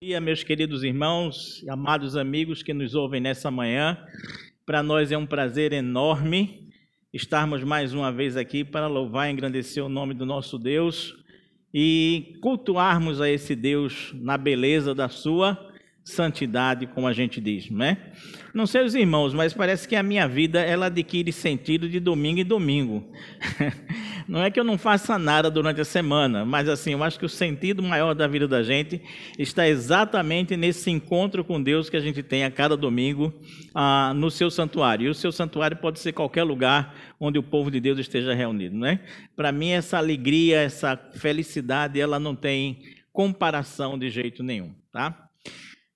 Dia, meus queridos irmãos e amados amigos que nos ouvem nessa manhã. Para nós é um prazer enorme estarmos mais uma vez aqui para louvar e engrandecer o nome do nosso Deus e cultuarmos a esse Deus na beleza da sua santidade, como a gente diz, né? Não sei os irmãos, mas parece que a minha vida ela adquire sentido de domingo em domingo. Não é que eu não faça nada durante a semana, mas assim, eu acho que o sentido maior da vida da gente está exatamente nesse encontro com Deus que a gente tem a cada domingo no seu santuário. E o seu santuário pode ser qualquer lugar onde o povo de Deus esteja reunido, né? Para mim, essa alegria, essa felicidade, ela não tem comparação de jeito nenhum, tá?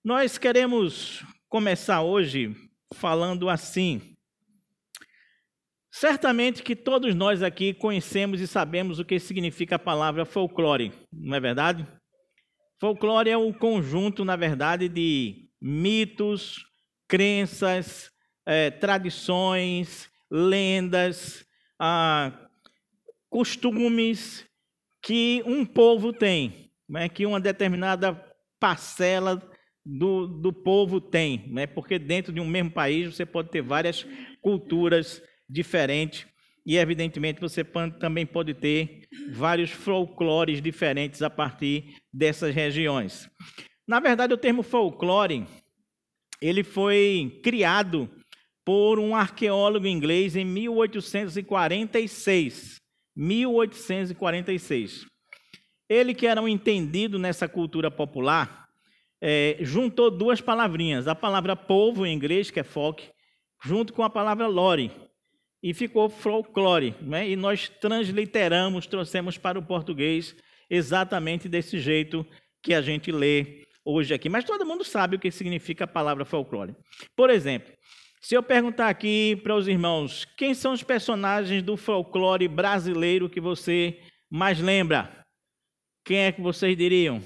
Nós queremos começar hoje falando assim. Certamente que todos nós aqui conhecemos e sabemos o que significa a palavra folclore, não é verdade? Folclore é um conjunto, na verdade, de mitos, crenças, tradições, lendas, costumes que um povo tem, né? Que uma determinada parcela do povo tem, né? Porque dentro de um mesmo país você pode ter várias culturas diferentes e, evidentemente, você também pode ter vários folclores diferentes a partir dessas regiões. Na verdade, o termo folclore, ele foi criado por um arqueólogo inglês em 1846. 1846. Ele, que era um entendido nessa cultura popular, juntou duas palavrinhas, a palavra povo em inglês, que é folk, junto com a palavra lore, e ficou folclore, né? E nós transliteramos, trouxemos para o português exatamente desse jeito que a gente lê hoje aqui. Mas todo mundo sabe o que significa a palavra folclore. Por exemplo, se eu perguntar aqui para os irmãos, quem são os personagens do folclore brasileiro que você mais lembra? Quem é que vocês diriam?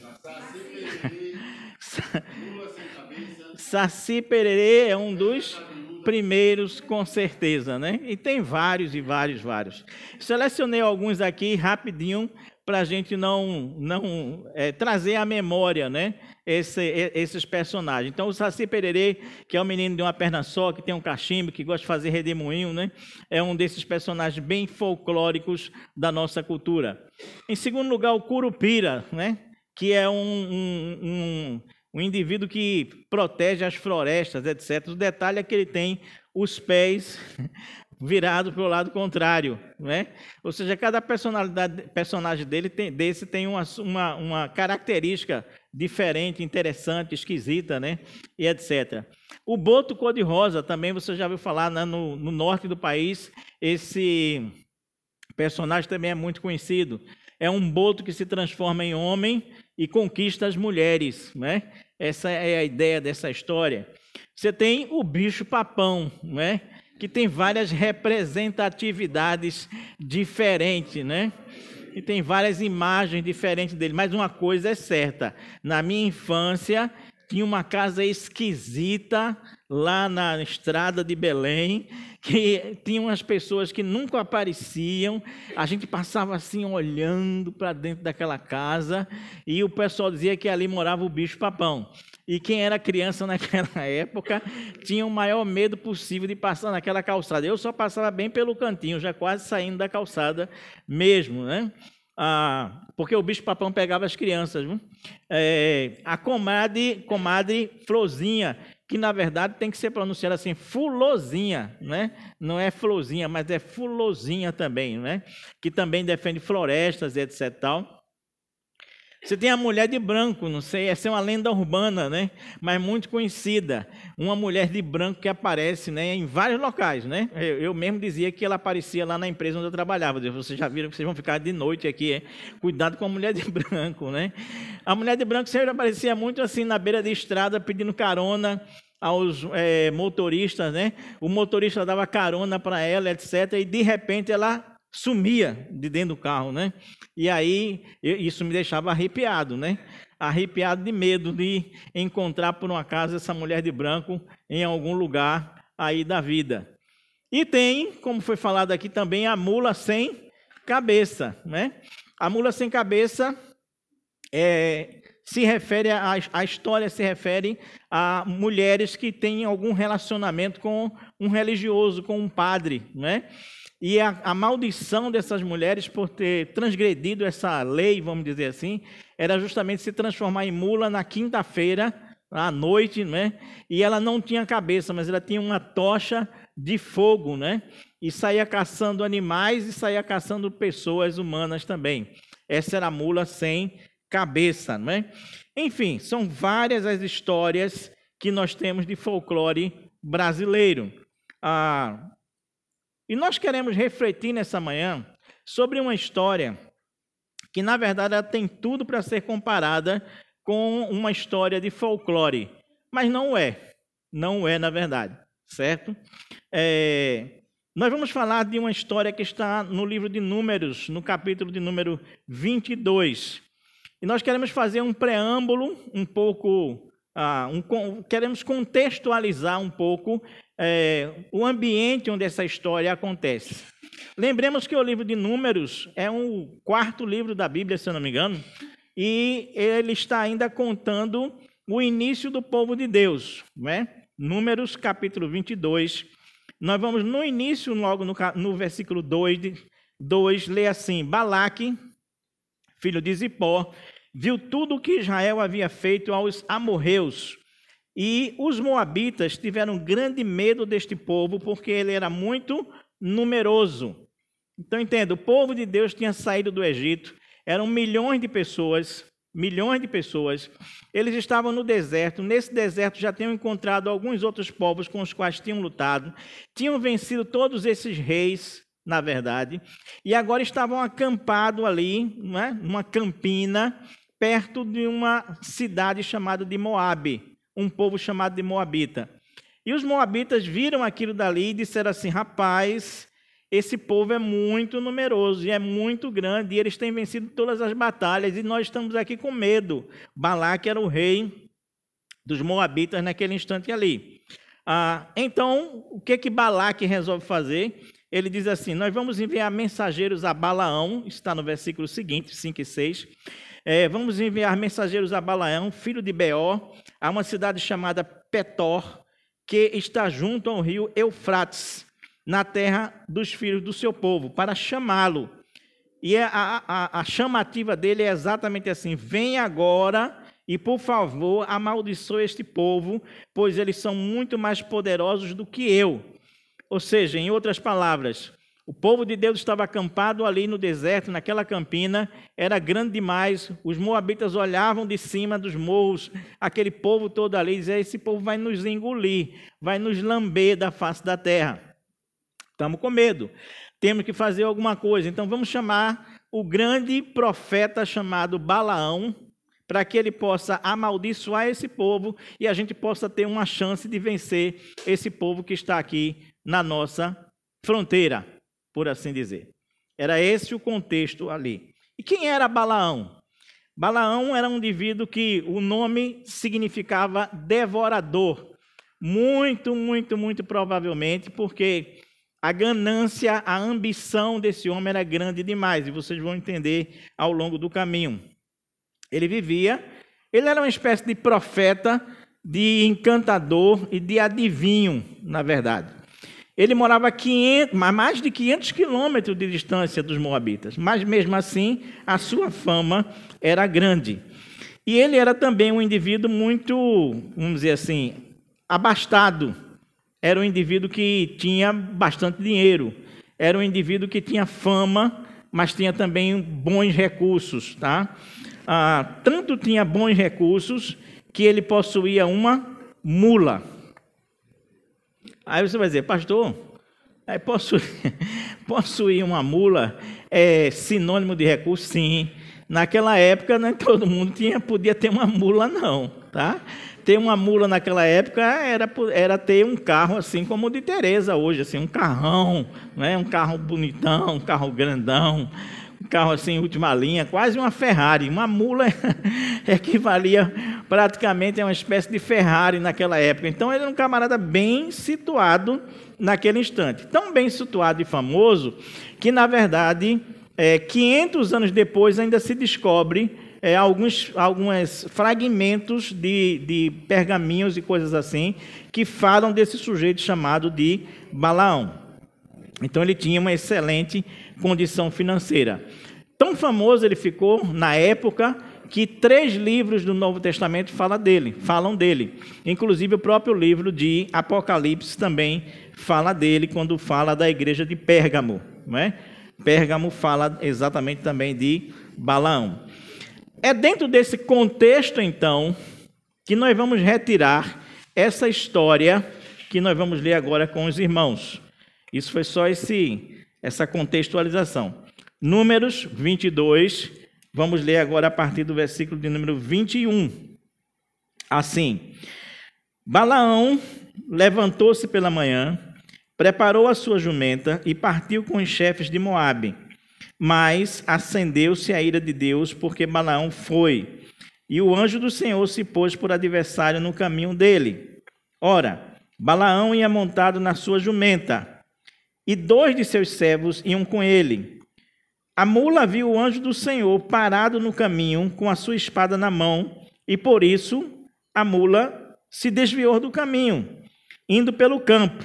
Saci Pererê é um dos primeiros, com certeza, né? E tem vários e vários. Selecionei alguns aqui rapidinho para a gente não trazer à memória, né? Esses personagens. Então, o Saci Pererê, que é um menino de uma perna só, que tem um cachimbo, que gosta de fazer redemoinho, né? É um desses personagens bem folclóricos da nossa cultura. Em segundo lugar, o Curupira, né? Que é um indivíduo que protege as florestas, etc. O detalhe é que ele tem os pés virados para o lado contrário, né? Ou seja, cada personagem dele tem uma característica diferente, interessante, esquisita, né? E etc. O boto cor-de-rosa também você já ouviu falar, né? No norte do país, esse personagem também é muito conhecido. É um boto que se transforma em homem e conquista as mulheres, né? Essa é a ideia dessa história. Você tem o bicho-papão, né? Que tem várias representatividades diferentes, né? E tem várias imagens diferentes dele. Mas uma coisa é certa, na minha infância tinha uma casa esquisita lá na estrada de Belém, que tinha umas pessoas que nunca apareciam, a gente passava assim olhando para dentro daquela casa e o pessoal dizia que ali morava o bicho-papão. E quem era criança naquela época tinha o maior medo possível de passar naquela calçada. Eu só passava bem pelo cantinho, já quase saindo da calçada mesmo, né? Porque o bicho-papão pegava as crianças. Viu? A comadre Florzinha, que na verdade tem que ser pronunciada assim, Fulozinha, né? Não é Florzinha, mas é Fulozinha também, né? Que também defende florestas e etc. Tal. Você tem a mulher de branco, não sei, essa é uma lenda urbana, né? Mas muito conhecida. Uma mulher de branco que aparece, né, em vários locais, né? Eu mesmo dizia que ela aparecia lá na empresa onde eu trabalhava. Vocês já viram que vocês vão ficar de noite aqui, Cuidado com a mulher de branco, né? A mulher de branco sempre aparecia muito assim na beira de estrada pedindo carona aos motoristas, né? O motorista dava carona para ela, etc. E de repente ela sumia de dentro do carro, né? E aí, isso me deixava arrepiado, né? Arrepiado de medo de encontrar, por um acaso, essa mulher de branco em algum lugar aí da vida. E tem, como foi falado aqui também, a mula sem cabeça, né? A mula sem cabeça se refere a história se refere a mulheres que têm algum relacionamento com um religioso, com um padre, né? E a maldição dessas mulheres por ter transgredido essa lei, vamos dizer assim, era justamente se transformar em mula na quinta-feira, à noite, né? E ela não tinha cabeça, mas ela tinha uma tocha de fogo, né? E saía caçando animais e saía caçando pessoas humanas também. Essa era a mula sem cabeça, não é? Enfim, são várias as histórias que nós temos de folclore brasileiro. E nós queremos refletir nessa manhã sobre uma história que, na verdade, ela tem tudo para ser comparada com uma história de folclore, mas não é, na verdade, certo? Nós vamos falar de uma história que está no livro de Números, no capítulo de número 22. E nós queremos fazer um preâmbulo, um pouco, queremos contextualizar um pouco o ambiente onde essa história acontece. Lembremos que o livro de Números é o quarto livro da Bíblia, se eu não me engano, e ele está ainda contando o início do povo de Deus, né? Números, capítulo 22. Nós vamos no início, logo no versículo 2, ler assim: Balaque, filho de Zippor, viu tudo o que Israel havia feito aos amorreus, e os moabitas tiveram grande medo deste povo, porque ele era muito numeroso. Então, entenda, o povo de Deus tinha saído do Egito, eram milhões de pessoas, eles estavam no deserto, nesse deserto já tinham encontrado alguns outros povos com os quais tinham lutado, tinham vencido todos esses reis, na verdade, e agora estavam acampados ali, né, numa campina, perto de uma cidade chamada de Moabe, um povo chamado de Moabita. E os moabitas viram aquilo dali e disseram assim: rapaz, esse povo é muito numeroso e é muito grande, e eles têm vencido todas as batalhas, e nós estamos aqui com medo. Balaque era o rei dos moabitas naquele instante ali. Então, o que Balaque resolve fazer? Ele diz assim: nós vamos enviar mensageiros a Balaão, está no versículo seguinte, 5 e 6. Vamos enviar mensageiros a Balaão, filho de Beor, a uma cidade chamada Petor, que está junto ao rio Eufrates, na terra dos filhos do seu povo, para chamá-lo. E a chamativa dele é exatamente assim: venha agora e, por favor, amaldiçoe este povo, pois eles são muito mais poderosos do que eu. Ou seja, em outras palavras, o povo de Deus estava acampado ali no deserto, naquela campina, era grande demais, os moabitas olhavam de cima dos morros, aquele povo todo ali, e diziam: esse povo vai nos engolir, vai nos lamber da face da terra. Estamos com medo, temos que fazer alguma coisa. Então vamos chamar o grande profeta chamado Balaão, para que ele possa amaldiçoar esse povo e a gente possa ter uma chance de vencer esse povo que está aqui na nossa fronteira, por assim dizer. Era esse o contexto ali. E quem era Balaão? Balaão era um indivíduo que o nome significava devorador. Muito, muito, muito provavelmente, porque a ganância, a ambição desse homem era grande demais, e vocês vão entender ao longo do caminho. Ele era uma espécie de profeta, de encantador e de adivinho, na verdade. Ele morava mais de 500 quilômetros de distância dos moabitas, mas mesmo assim a sua fama era grande. E ele era também um indivíduo muito, vamos dizer assim, abastado. Era um indivíduo que tinha bastante dinheiro, era um indivíduo que tinha fama, mas tinha também bons recursos, tá? Tanto tinha bons recursos que ele possuía uma mula. Aí você vai dizer: pastor, possuir uma mula é sinônimo de recurso? Sim. Naquela época, nem todo mundo podia ter uma mula, não, tá? Ter uma mula naquela época era ter um carro assim como o de Tereza hoje, assim, um carrão, né? Um carro bonitão, um carro grandão, um carro assim, última linha, quase uma Ferrari. Uma mula equivalia praticamente a uma espécie de Ferrari naquela época. Então, ele era um camarada bem situado naquele instante. Tão bem situado e famoso que, na verdade, 500 anos depois ainda se descobre alguns fragmentos de pergaminhos e coisas assim, que falam desse sujeito chamado de Balaão. Então ele tinha uma excelente condição financeira. Tão famoso ele ficou na época que 3 livros do Novo Testamento falam dele. Inclusive o próprio livro de Apocalipse também fala dele, quando fala da igreja de Pérgamo, não é? Pérgamo fala exatamente também de Balaão. É dentro desse contexto, então, que nós vamos retirar essa história que nós vamos ler agora com os irmãos. Isso foi só essa contextualização. Números 22, vamos ler agora a partir do versículo de número 21. Assim: Balaão levantou-se pela manhã, preparou a sua jumenta e partiu com os chefes de Moabe. Mas acendeu-se a ira de Deus, porque Balaão foi, e o anjo do Senhor se pôs por adversário no caminho dele. Ora, Balaão ia montado na sua jumenta, e 2 de seus servos iam com ele. A mula viu o anjo do Senhor parado no caminho, com a sua espada na mão, e por isso a mula se desviou do caminho, indo pelo campo.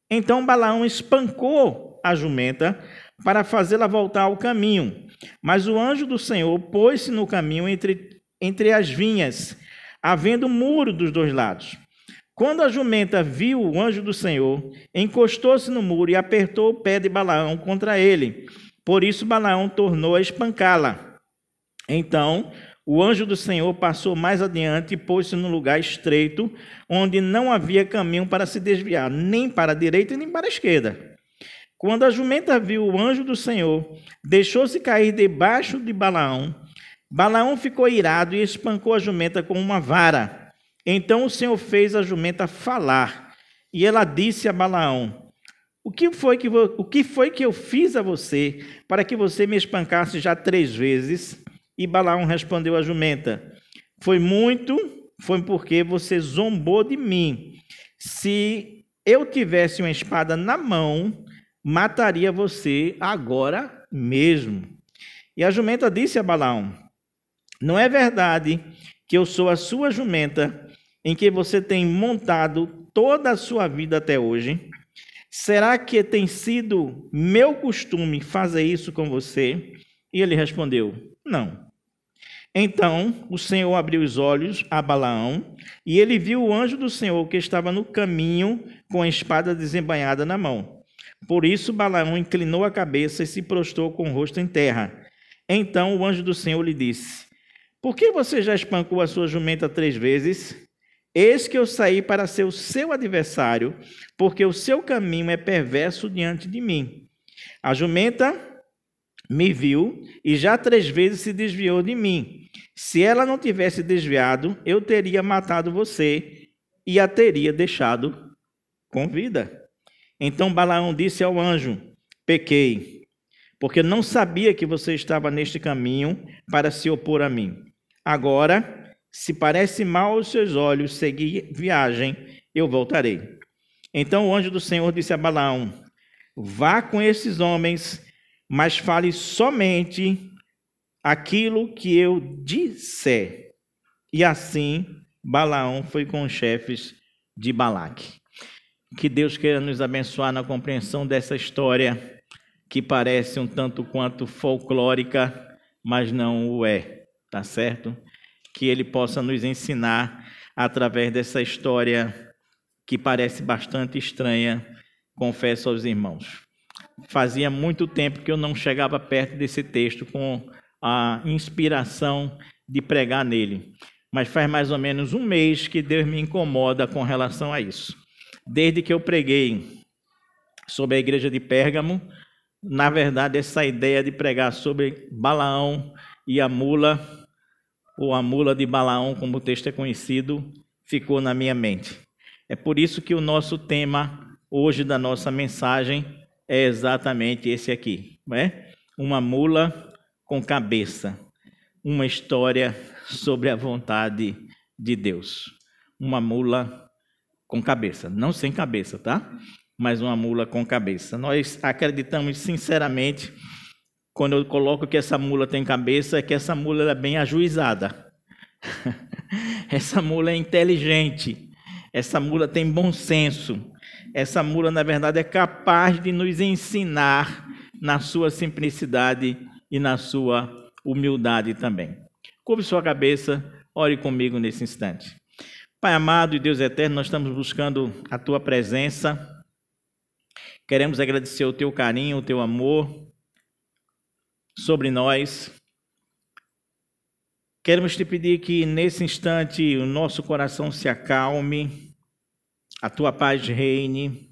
Então Balaão espancou a jumenta para fazê-la voltar ao caminho. Mas o anjo do Senhor pôs-se no caminho entre as vinhas, havendo muro dos 2 lados. Quando a jumenta viu o anjo do Senhor, encostou-se no muro e apertou o pé de Balaão contra ele. Por isso Balaão tornou a espancá-la. Então o anjo do Senhor passou mais adiante e pôs-se num lugar estreito, onde não havia caminho para se desviar, nem para a direita nem para a esquerda. Quando a jumenta viu o anjo do Senhor, deixou-se cair debaixo de Balaão. Balaão ficou irado e espancou a jumenta com uma vara. Então o Senhor fez a jumenta falar, e ela disse a Balaão: O que foi que eu fiz a você, para que você me espancasse já 3 vezes? E Balaão respondeu à jumenta: Foi porque você zombou de mim. Se eu tivesse uma espada na mão, mataria você agora mesmo. E a jumenta disse a Balaão: Não é verdade que eu sou a sua jumenta, em que você tem montado toda a sua vida até hoje? Será que tem sido meu costume fazer isso com você? E ele respondeu: Não. Então o Senhor abriu os olhos a Balaão, e ele viu o anjo do Senhor que estava no caminho com a espada desembainhada na mão. Por isso Balaão inclinou a cabeça e se prostrou com o rosto em terra. Então o anjo do Senhor lhe disse: Por que você já espancou a sua jumenta 3 vezes? Eis que eu saí para ser o seu adversário, porque o seu caminho é perverso diante de mim. A jumenta me viu e já 3 vezes se desviou de mim. Se ela não tivesse desviado, eu teria matado você e a teria deixado com vida. Então Balaão disse ao anjo: Pequei, porque não sabia que você estava neste caminho para se opor a mim. Agora, se parece mal aos seus olhos seguir viagem, eu voltarei. Então o anjo do Senhor disse a Balaão: Vá com esses homens, mas fale somente aquilo que eu disser. E assim Balaão foi com os chefes de Balaque. Que Deus queira nos abençoar na compreensão dessa história, que parece um tanto quanto folclórica, mas não o é, tá certo? Que Ele possa nos ensinar através dessa história que parece bastante estranha, confesso aos irmãos. Fazia muito tempo que eu não chegava perto desse texto com a inspiração de pregar nele, mas faz mais ou menos 1 mês que Deus me incomoda com relação a isso. Desde que eu preguei sobre a igreja de Pérgamo, na verdade, essa ideia de pregar sobre Balaão e a mula, ou a mula de Balaão, como o texto é conhecido, ficou na minha mente. É por isso que o nosso tema hoje da nossa mensagem é exatamente esse aqui, não é? Uma mula com cabeça, uma história sobre a vontade de Deus. Uma mula com cabeça, não sem cabeça, tá? Mas uma mula com cabeça. Nós acreditamos sinceramente, quando eu coloco que essa mula tem cabeça, é que essa mula é bem ajuizada. Essa mula é inteligente. Essa mula tem bom senso. Essa mula, na verdade, é capaz de nos ensinar na sua simplicidade e na sua humildade também. Curve sua cabeça, ore comigo nesse instante. Pai amado e Deus eterno, nós estamos buscando a Tua presença. Queremos agradecer o Teu carinho, o Teu amor sobre nós. Queremos Te pedir que nesse instante o nosso coração se acalme, a Tua paz reine,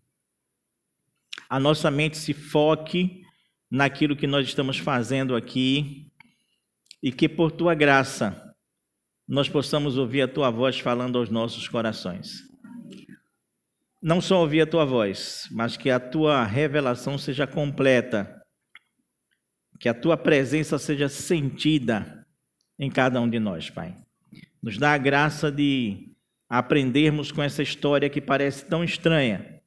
a nossa mente se foque naquilo que nós estamos fazendo aqui e que por Tua graça nós possamos ouvir a Tua voz falando aos nossos corações. Não só ouvir a Tua voz, mas que a Tua revelação seja completa, que a Tua presença seja sentida em cada um de nós, Pai. Nos dá a graça de aprendermos com essa história que parece tão estranha,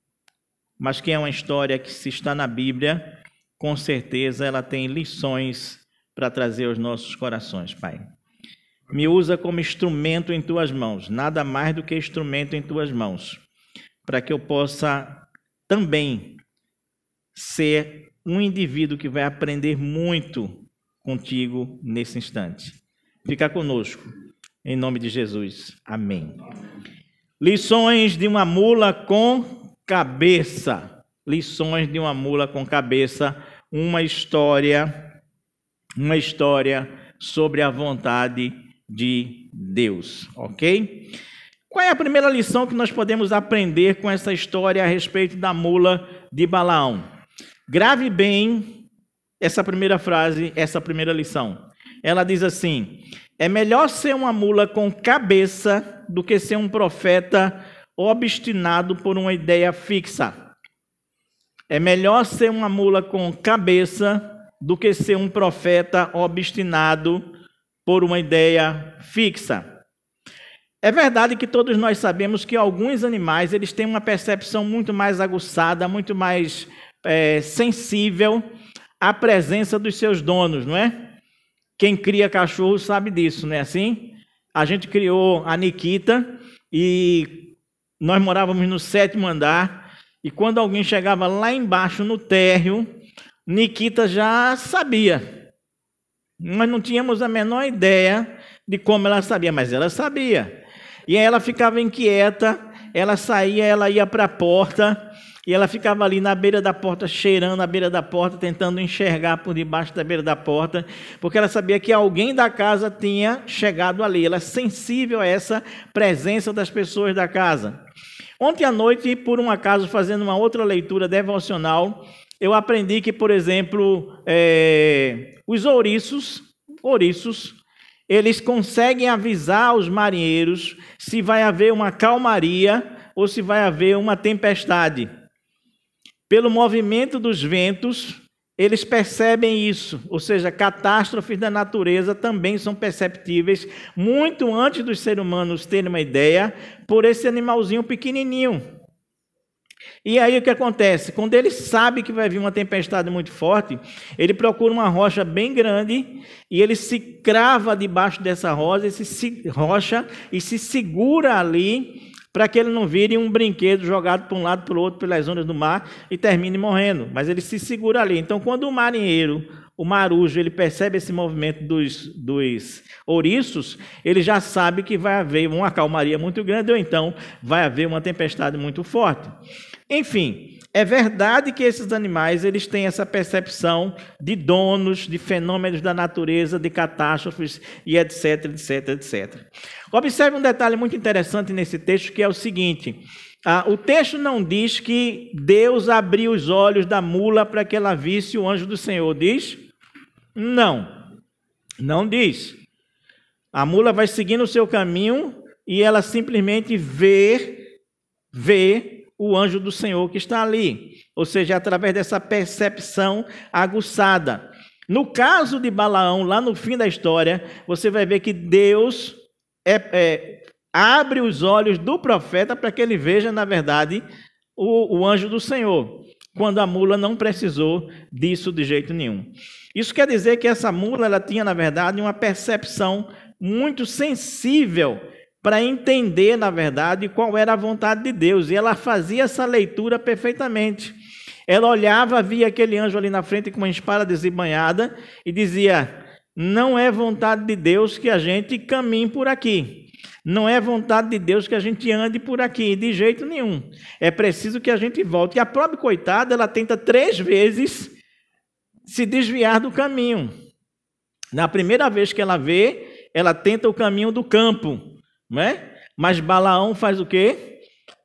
mas que é uma história que, se está na Bíblia, com certeza ela tem lições para trazer aos nossos corações, Pai. Me usa como instrumento em Tuas mãos, nada mais do que instrumento em Tuas mãos, para que eu possa também ser um indivíduo que vai aprender muito contigo nesse instante. Fica conosco, em nome de Jesus. Amém. Lições de uma mula com cabeça. Lições de uma mula com cabeça. Uma história sobre a vontade de Deus, ok? Qual é a primeira lição que nós podemos aprender com essa história a respeito da mula de Balaão? Grave bem essa primeira frase, essa primeira lição. Ela diz assim: é melhor ser uma mula com cabeça do que ser um profeta obstinado por uma ideia fixa. É melhor ser uma mula com cabeça do que ser um profeta obstinado por uma ideia fixa. É verdade que todos nós sabemos que alguns animais eles têm uma percepção muito mais aguçada, muito mais sensível à presença dos seus donos, não é? Quem cria cachorro sabe disso, não é assim? A gente criou a Nikita e nós morávamos no 7º andar e quando alguém chegava lá embaixo no térreo, Nikita já sabia. Nós não tínhamos a menor ideia de como ela sabia, mas ela sabia. E aí ela ficava inquieta, ela saía, ela ia para a porta, e ela ficava ali na beira da porta, cheirando a beira da porta, tentando enxergar por debaixo da beira da porta, porque ela sabia que alguém da casa tinha chegado ali. Ela é sensível a essa presença das pessoas da casa. Ontem à noite, por um acaso, fazendo uma outra leitura devocional, eu aprendi que, por exemplo, os ouriços, eles conseguem avisar os marinheiros se vai haver uma calmaria ou se vai haver uma tempestade. Pelo movimento dos ventos, eles percebem isso, ou seja, catástrofes da natureza também são perceptíveis muito antes dos seres humanos terem uma ideia por esse animalzinho pequenininho. E aí o que acontece? Quando ele sabe que vai vir uma tempestade muito forte, ele procura uma rocha bem grande e ele se crava debaixo dessa rocha e se segura ali para que ele não vire um brinquedo jogado para um lado para o outro pelas ondas do mar e termine morrendo. Mas ele se segura ali. Então, quando o marinheiro, o marujo, ele percebe esse movimento dos ouriços, ele já sabe que vai haver uma calmaria muito grande ou então vai haver uma tempestade muito forte. Enfim, é verdade que esses animais eles têm essa percepção de donos, de fenômenos da natureza, de catástrofes e etc, etc, etc. Observe um detalhe muito interessante nesse texto, que é o seguinte: o texto não diz que Deus abriu os olhos da mula para que ela visse o anjo do Senhor, diz? Não diz. A mula vai seguindo o seu caminho e ela simplesmente vê o anjo do Senhor que está ali, ou seja, através dessa percepção aguçada. No caso de Balaão, lá no fim da história, você vai ver que Deus abre os olhos do profeta para que ele veja, na verdade, o anjo do Senhor. quando a mula não precisou disso de jeito nenhum. Isso quer dizer que essa mula ela tinha, na verdade, uma percepção muito sensível para entender, na verdade, qual era a vontade de Deus. E ela fazia essa leitura perfeitamente. Ela olhava, via aquele anjo ali na frente com uma espada desembainhada e dizia: não é vontade de Deus que a gente caminhe por aqui. Não é vontade de Deus que a gente ande por aqui, de jeito nenhum. É preciso que a gente volte. E a própria coitada, ela tenta 3 vezes se desviar do caminho. Na primeira vez que ela vê, ela tenta o caminho do campo, não é? Mas Balaão faz o quê?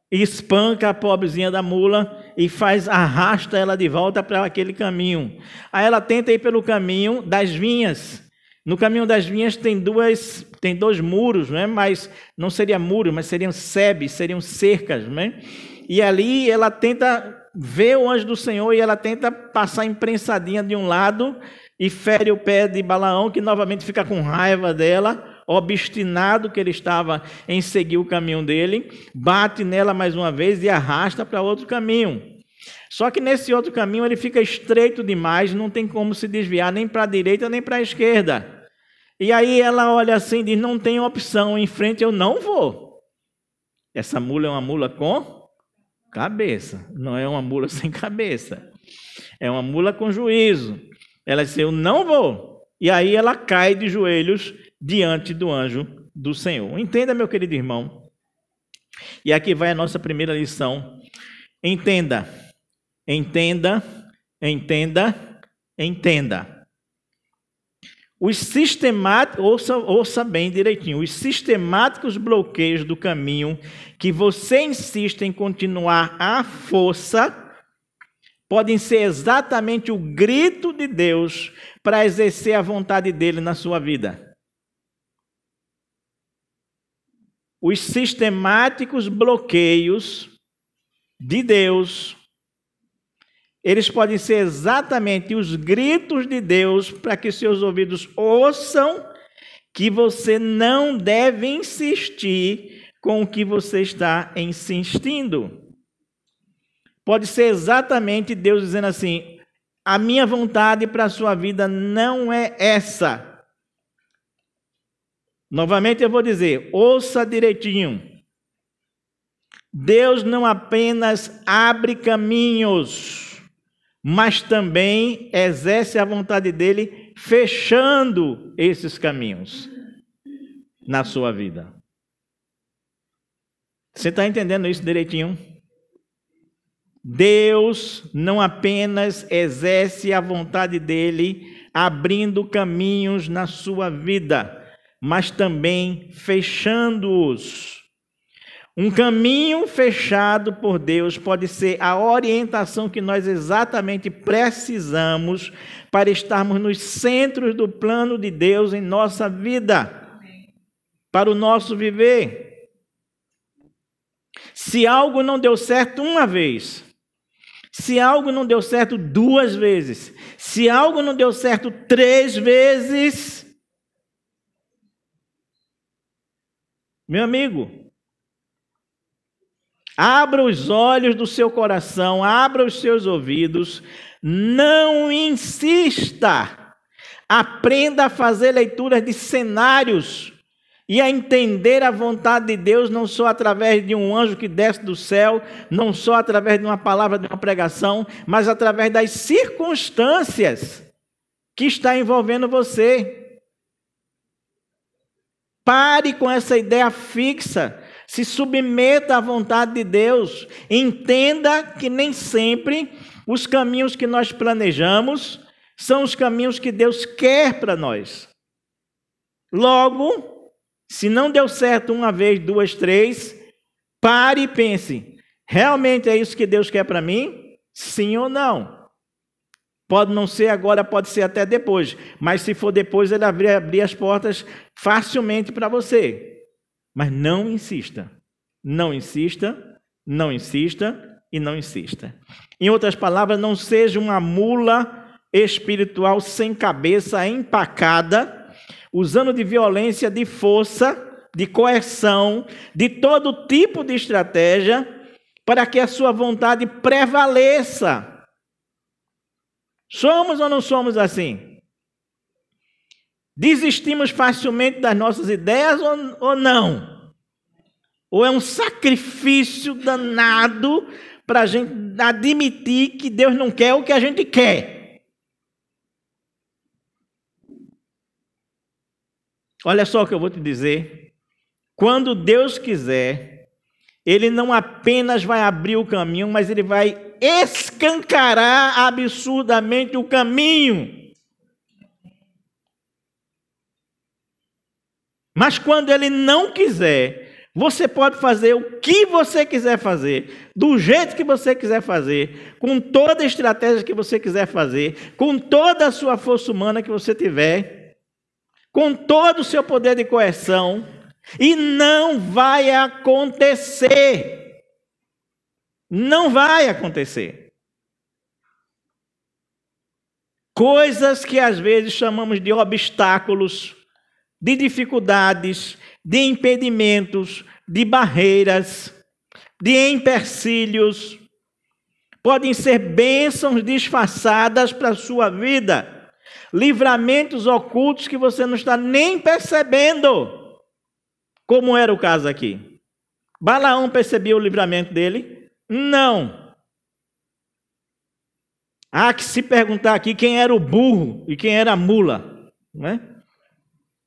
Espanca a pobrezinha da mula e arrasta ela de volta para aquele caminho. Aí ela tenta ir pelo caminho das vinhas. No caminho das vinhas tem 2 muros, não é? Mas não seria muro, mas seriam sebes, seriam cercas, não é? E ali ela tenta ver o anjo do Senhor e ela tenta passar imprensadinha de um lado e fere o pé de Balaão, que novamente fica com raiva dela, obstinado que ele estava em seguir o caminho dele, bate nela mais uma vez e arrasta para outro caminho. Só que nesse outro caminho ele fica estreito demais, não tem como se desviar nem para a direita nem para a esquerda. E aí ela olha assim e diz: não tem opção, em frente eu não vou. Essa mula é uma mula com cabeça, não é uma mula sem cabeça. É uma mula com juízo. Ela diz: eu não vou. E aí ela cai de joelhos diante do anjo do Senhor. Entenda, meu querido irmão. E aqui vai a nossa primeira lição. Entenda, entenda, entenda, entenda. Os sistemáticos, ouça bem direitinho, os sistemáticos bloqueios do caminho que você insiste em continuar à força podem ser exatamente o grito de Deus para exercer a vontade dele na sua vida. Os sistemáticos bloqueios de Deus, eles podem ser exatamente os gritos de Deus para que seus ouvidos ouçam que você não deve insistir com o que você está insistindo. Pode ser exatamente Deus dizendo assim: a minha vontade para a sua vida não é essa. Novamente eu vou dizer, ouça direitinho. Deus não apenas abre caminhos, mas também exerce a vontade dele fechando esses caminhos na sua vida. Você está entendendo isso direitinho? Deus não apenas exerce a vontade dele abrindo caminhos na sua vida, mas também fechando-os. Um caminho fechado por Deus pode ser a orientação que nós exatamente precisamos para estarmos nos centros do plano de Deus em nossa vida, para o nosso viver. Se algo não deu certo uma vez, se algo não deu certo 2 vezes, se algo não deu certo 3 vezes, meu amigo, abra os olhos do seu coração, abra os seus ouvidos, não insista, aprenda a fazer leituras de cenários e a entender a vontade de Deus não só através de um anjo que desce do céu, não só através de uma palavra, de uma pregação, mas através das circunstâncias que está envolvendo você. Pare com essa ideia fixa, se submeta à vontade de Deus, entenda que nem sempre os caminhos que nós planejamos são os caminhos que Deus quer para nós. Logo, se não deu certo 1 vez, 2, 3, pare e pense, realmente é isso que Deus quer para mim? Sim ou não? Pode não ser agora, pode ser até depois, mas se for depois, ele abrir as portas facilmente para você. Mas não insista, não insista, não insista e não insista. Em outras palavras, não seja uma mula espiritual sem cabeça, empacada, usando de violência, de força, de coerção, de todo tipo de estratégia, para que a sua vontade prevaleça Somos ou não somos assim? Desistimos facilmente das nossas ideias ou não? Ou é um sacrifício danado para a gente admitir que Deus não quer o que a gente quer? Olha só o que eu vou te dizer. Quando Deus quiser, Ele não apenas vai abrir o caminho, mas Ele vai escancarar absurdamente o caminho. Mas quando Ele não quiser, você pode fazer o que você quiser fazer, do jeito que você quiser fazer, com toda a estratégia que você quiser fazer, com toda a sua força humana que você tiver, com todo o seu poder de coerção, e não vai acontecer. Não vai acontecer. Coisas que às vezes chamamos de obstáculos, de dificuldades, de impedimentos, de barreiras, de empecilhos, podem ser bênçãos disfarçadas para a sua vida, livramentos ocultos que você não está nem percebendo, como era o caso aqui. Balaão percebia o livramento dele? Não. Há que se perguntar aqui quem era o burro e quem era a mula, né?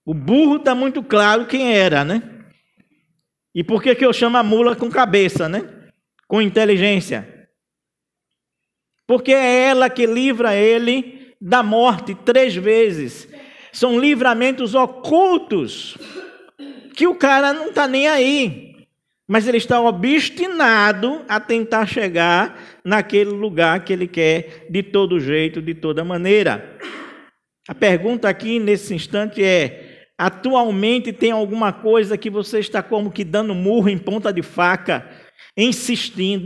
O burro está muito claro quem era, né? E por que eu chamo a mula com cabeça, né? Com inteligência. Porque é ela que livra ele da morte 3 vezes. São livramentos ocultos que o cara não está nem aí. Mas ele está obstinado a tentar chegar naquele lugar que ele quer de todo jeito, de toda maneira. A pergunta aqui nesse instante é: atualmente tem alguma coisa que você está como que dando murro em ponta de faca, insistindo,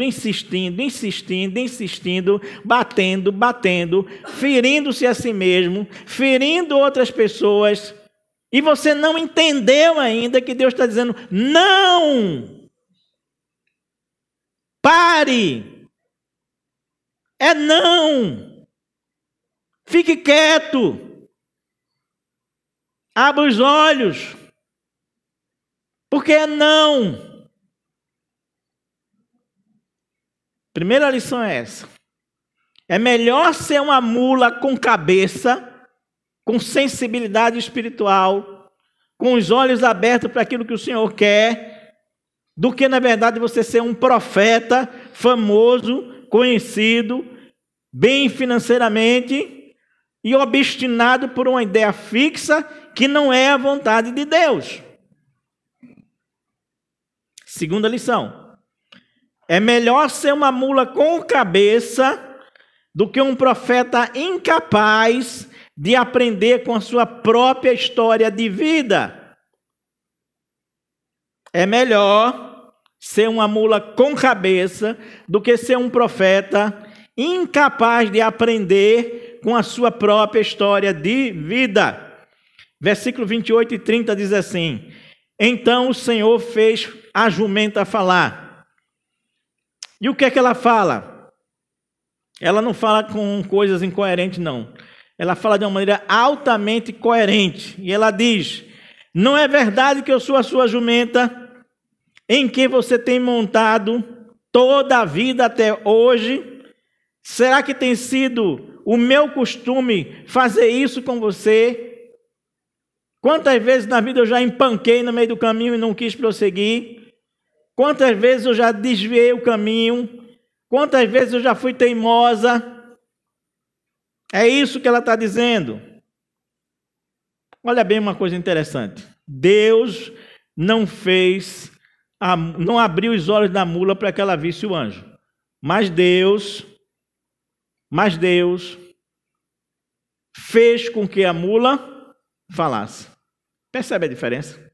batendo, ferindo-se a si mesmo, ferindo outras pessoas, e você não entendeu ainda que Deus está dizendo: não! Pare! É não! Fique quieto! Abra os olhos, porque é não. Primeira lição é essa. É melhor ser uma mula com cabeça, com sensibilidade espiritual, com os olhos abertos para aquilo que o Senhor quer, do que, na verdade, você ser um profeta famoso, conhecido, bem financeiramente e obstinado por uma ideia fixa que não é a vontade de Deus. Segunda lição. É melhor ser uma mula com cabeça do que um profeta incapaz de aprender com a sua própria história de vida. É melhor ser uma mula com cabeça do que ser um profeta incapaz de aprender com a sua própria história de vida. Versículo 28 e 30 diz assim: então o Senhor fez a jumenta falar. E o que é que ela fala? Ela não fala com coisas incoerentes, não. Ela fala de uma maneira altamente coerente. E ela diz: não é verdade que eu sou a sua jumenta, em que você tem montado toda a vida até hoje? Será que tem sido o meu costume fazer isso com você? Quantas vezes na vida eu já empanquei no meio do caminho e não quis prosseguir? Quantas vezes eu já desviei o caminho? Quantas vezes eu já fui teimosa? É isso que ela está dizendo. Olha bem uma coisa interessante. Deus não abriu os olhos da mula para que ela visse o anjo. Mas Deus fez com que a mula falasse. Percebe a diferença?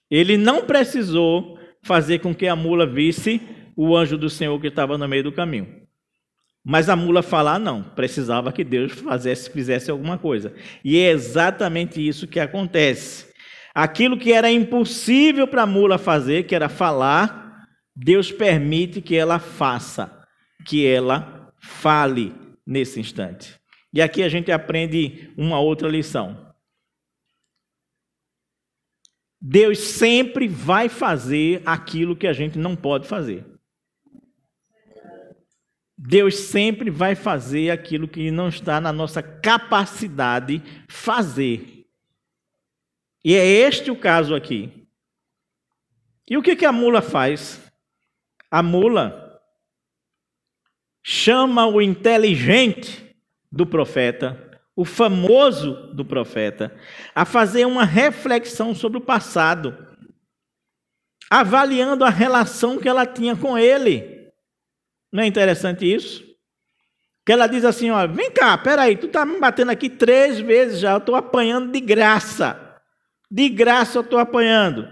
Ele não precisou fazer com que a mula visse o anjo do Senhor que estava no meio do caminho. Mas a mula falar, não. Precisava que Deus fizesse alguma coisa. E é exatamente isso que acontece. Aquilo que era impossível para a mula fazer, que era falar, Deus permite que ela faça, que ela fale. nesse instante. E aqui a gente aprende uma outra lição. Deus sempre vai fazer aquilo que a gente não pode fazer. Deus sempre vai fazer aquilo que não está na nossa capacidade fazer. E é este o caso aqui. E o que a mula faz? A mula chama o inteligente do profeta, o famoso do profeta, a fazer uma reflexão sobre o passado, avaliando a relação que ela tinha com ele. Não é interessante isso? Que ela diz assim, ó, vem cá, peraí, tu tá me batendo aqui 3 vezes já, eu estou apanhando de graça. De graça eu estou apanhando.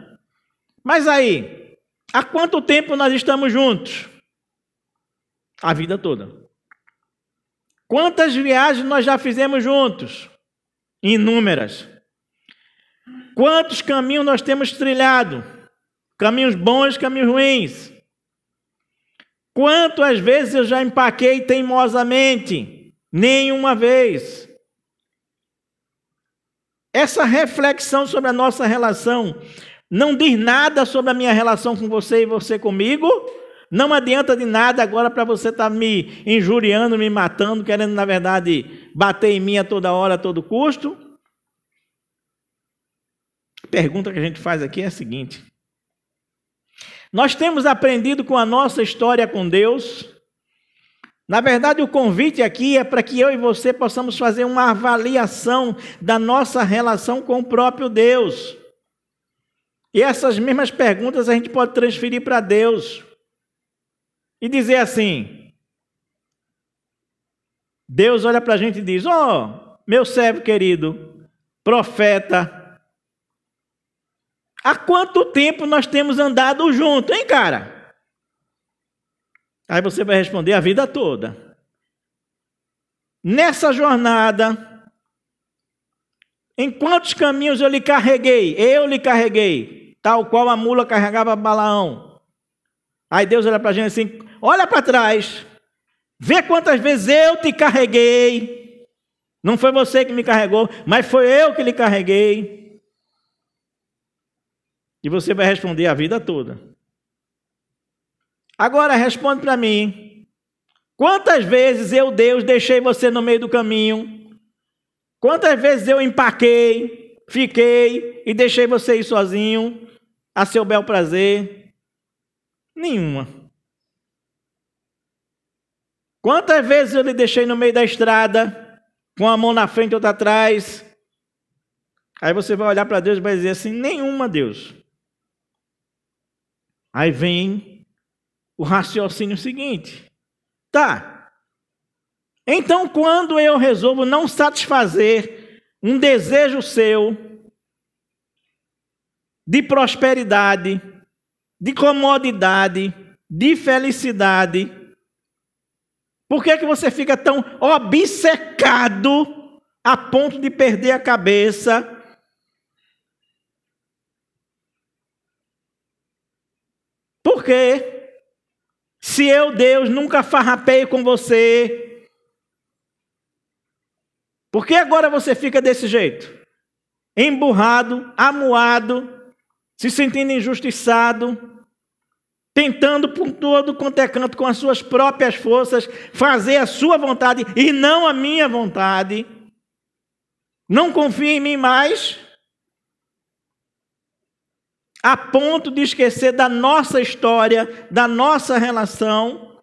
Mas aí, há quanto tempo nós estamos juntos? A vida toda. Quantas viagens nós já fizemos juntos? Inúmeras. Quantos caminhos nós temos trilhado? Caminhos bons, caminhos ruins. Quantas vezes eu já empaquei teimosamente? Nenhuma vez. Essa reflexão sobre a nossa relação não diz nada sobre a minha relação com você e você comigo. Não adianta de nada agora para você estar me injuriando, me matando, querendo, na verdade, bater em mim a toda hora, a todo custo. A pergunta que a gente faz aqui é a seguinte. Nós temos aprendido com a nossa história com Deus. Na verdade, o convite aqui é para que eu e você possamos fazer uma avaliação da nossa relação com o próprio Deus. E essas mesmas perguntas a gente pode transferir para Deus. E dizer assim, Deus olha para a gente e diz, ó, meu servo querido, profeta, há quanto tempo nós temos andado juntos, hein, cara? Aí você vai responder, a vida toda. Nessa jornada, em quantos caminhos eu lhe carreguei? Eu lhe carreguei, tal qual a mula carregava Balaão. Aí Deus olha para a gente assim, olha para trás, vê quantas vezes eu te carreguei. Não foi você que me carregou, mas foi eu que lhe carreguei. E você vai responder a vida toda. Agora responde para mim, quantas vezes eu, Deus, deixei você no meio do caminho? Quantas vezes eu empaquei, fiquei e deixei você ir sozinho, a seu bel prazer? Nenhuma. Quantas vezes eu lhe deixei no meio da estrada, com a mão na frente e outra atrás? Aí você vai olhar para Deus e vai dizer assim, nenhuma, Deus. Aí vem o raciocínio seguinte. Tá. Então, quando eu resolvo não satisfazer um desejo seu de prosperidade, de comodidade, de felicidade, por que você fica tão obcecado a ponto de perder a cabeça? Porque se eu, Deus, nunca farrapeio com você, por que agora você fica desse jeito? Emburrado, amuado, se sentindo injustiçado, tentando por todo quanto é canto com as suas próprias forças fazer a sua vontade e não a minha vontade. Não confia em mim mais, a ponto de esquecer da nossa história, da nossa relação.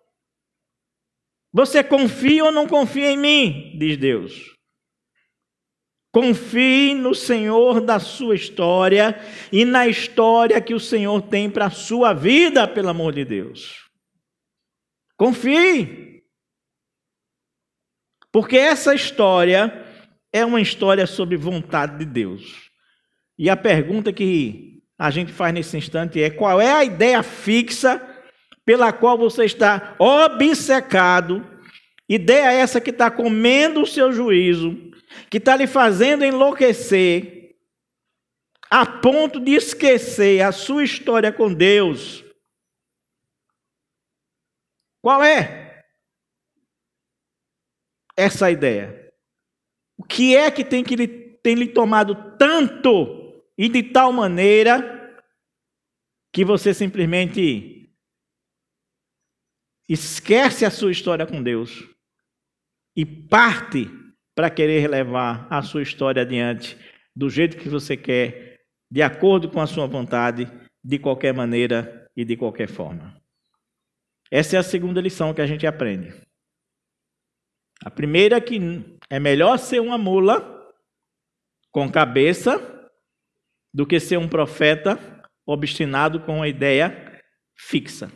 Você confia ou não confia em mim? Diz Deus. Confie no Senhor da sua história e na história que o Senhor tem para a sua vida, pelo amor de Deus. Confie. Porque essa história é uma história sobre vontade de Deus. E a pergunta que a gente faz nesse instante é: qual é a ideia fixa pela qual você está obcecado? Ideia essa que está comendo o seu juízo, que está lhe fazendo enlouquecer, a ponto de esquecer a sua história com Deus. Qual é? essa ideia? O que é que tem lhe tomado tanto e de tal maneira que você simplesmente esquece a sua história com Deus e parte para querer levar a sua história adiante do jeito que você quer, de acordo com a sua vontade, de qualquer maneira e de qualquer forma? Essa é a segunda lição que a gente aprende. A primeira é que é melhor ser uma mula com cabeça do que ser um profeta obstinado com uma ideia fixa.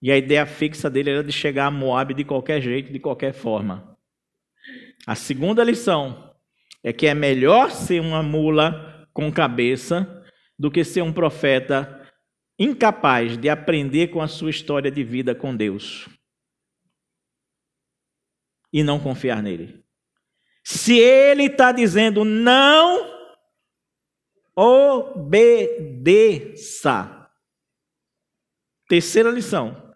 E a ideia fixa dele era de chegar a Moabe de qualquer jeito, de qualquer forma. A segunda lição é que é melhor ser uma mula com cabeça do que ser um profeta incapaz de aprender com a sua história de vida com Deus e não confiar nele. Se ele está dizendo não, obedeça. Terceira lição.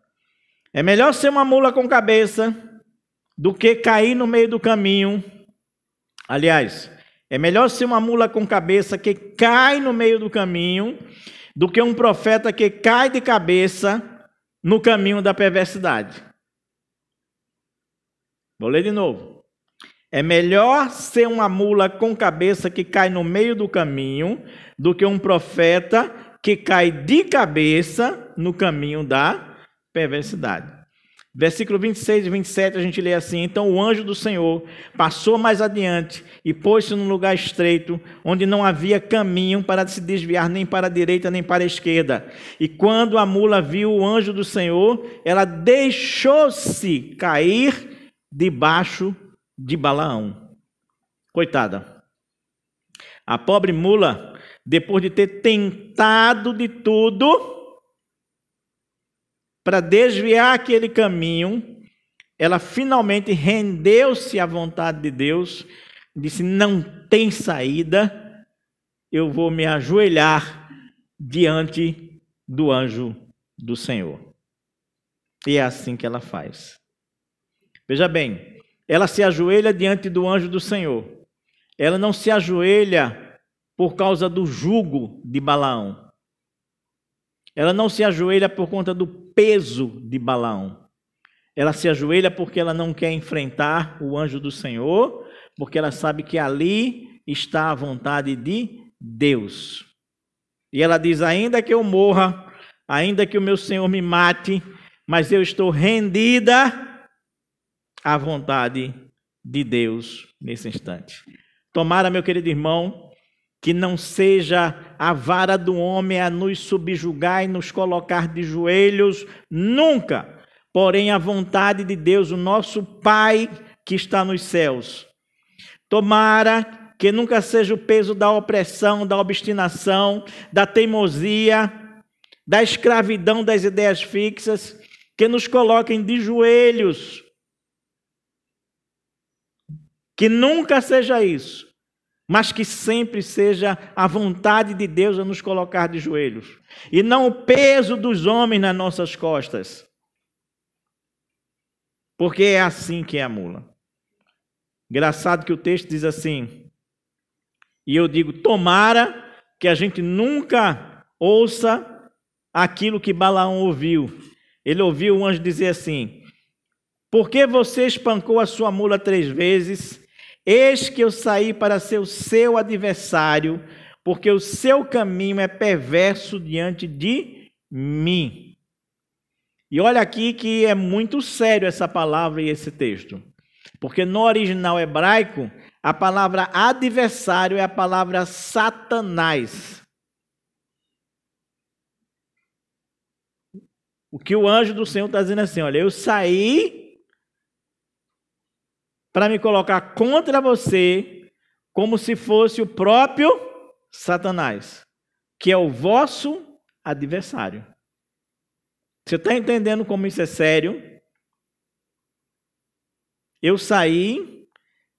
É melhor ser uma mula com cabeça do que cair no meio do caminho. Aliás, é melhor ser uma mula com cabeça que cai no meio do caminho do que um profeta que cai de cabeça no caminho da perversidade. Vou ler de novo. É melhor ser uma mula com cabeça que cai no meio do caminho do que um profeta que cai de cabeça no caminho da perversidade. Versículo 26 e 27 a gente lê assim: então o anjo do Senhor passou mais adiante e pôs-se num lugar estreito, onde não havia caminho para se desviar nem para a direita nem para a esquerda. E quando a mula viu o anjo do Senhor, ela deixou-se cair debaixo de Balaão. Coitada. A pobre mula, depois de ter tentado de tudo para desviar aquele caminho, ela finalmente rendeu-se à vontade de Deus, disse: não tem saída, eu vou me ajoelhar diante do anjo do Senhor. E é assim que ela faz. Veja bem, ela se ajoelha diante do anjo do Senhor. Ela não se ajoelha por causa do jugo de Balaão. Ela não se ajoelha por conta do peso de Balaão. Ela se ajoelha porque ela não quer enfrentar o anjo do Senhor, porque ela sabe que ali está a vontade de Deus. E ela diz: ainda que eu morra, ainda que o meu Senhor me mate, mas eu estou rendida à vontade de Deus nesse instante. Tomara, meu querido irmão, que não seja a vara do homem a nos subjugar e nos colocar de joelhos, nunca. Porém, a vontade de Deus, o nosso Pai que está nos céus. Tomara que nunca seja o peso da opressão, da obstinação, da teimosia, da escravidão das ideias fixas, que nos coloquem de joelhos. Que nunca seja isso, mas que sempre seja a vontade de Deus a nos colocar de joelhos, e não o peso dos homens nas nossas costas, porque é assim que é a mula. Engraçado que o texto diz assim, e eu digo: tomara que a gente nunca ouça aquilo que Balaão ouviu. Ele ouviu o anjo dizer assim: por que você espancou a sua mula 3 vezes? Eis que eu saí para ser o seu adversário, porque o seu caminho é perverso diante de mim. E olha aqui que é muito sério essa palavra e esse texto, porque no original hebraico, a palavra adversário é a palavra Satanás. O que o anjo do Senhor está dizendo assim: olha, eu saí para me colocar contra você, como se fosse o próprio Satanás, que é o vosso adversário. Você está entendendo como isso é sério? Eu saí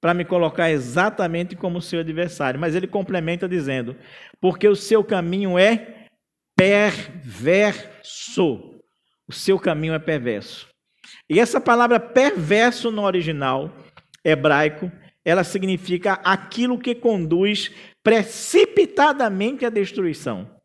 para me colocar exatamente como o seu adversário, mas ele complementa dizendo: porque o seu caminho é perverso. O seu caminho é perverso. E essa palavra perverso no original hebraico, ela significa aquilo que conduz precipitadamente à destruição.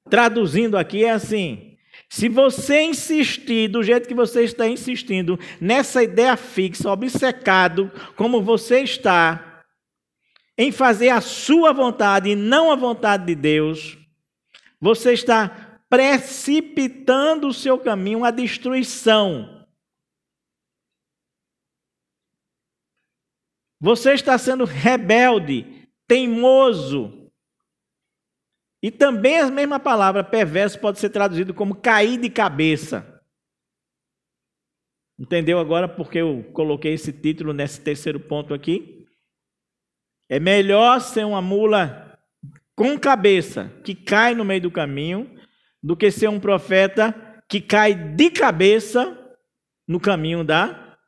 Traduzindo aqui é assim: se você insistir do jeito que você está insistindo, nessa ideia fixa, obcecado, como você está, em fazer a sua vontade e não a vontade de Deus, você está precipitando o seu caminho à destruição. Você está sendo rebelde, teimoso. E também a mesma palavra, perverso, pode ser traduzido como cair de cabeça. Entendeu agora porque eu coloquei esse título nesse terceiro ponto aqui? É melhor ser uma mula com cabeça, que cai no meio do caminho, do que ser um profeta que cai de cabeça no caminho da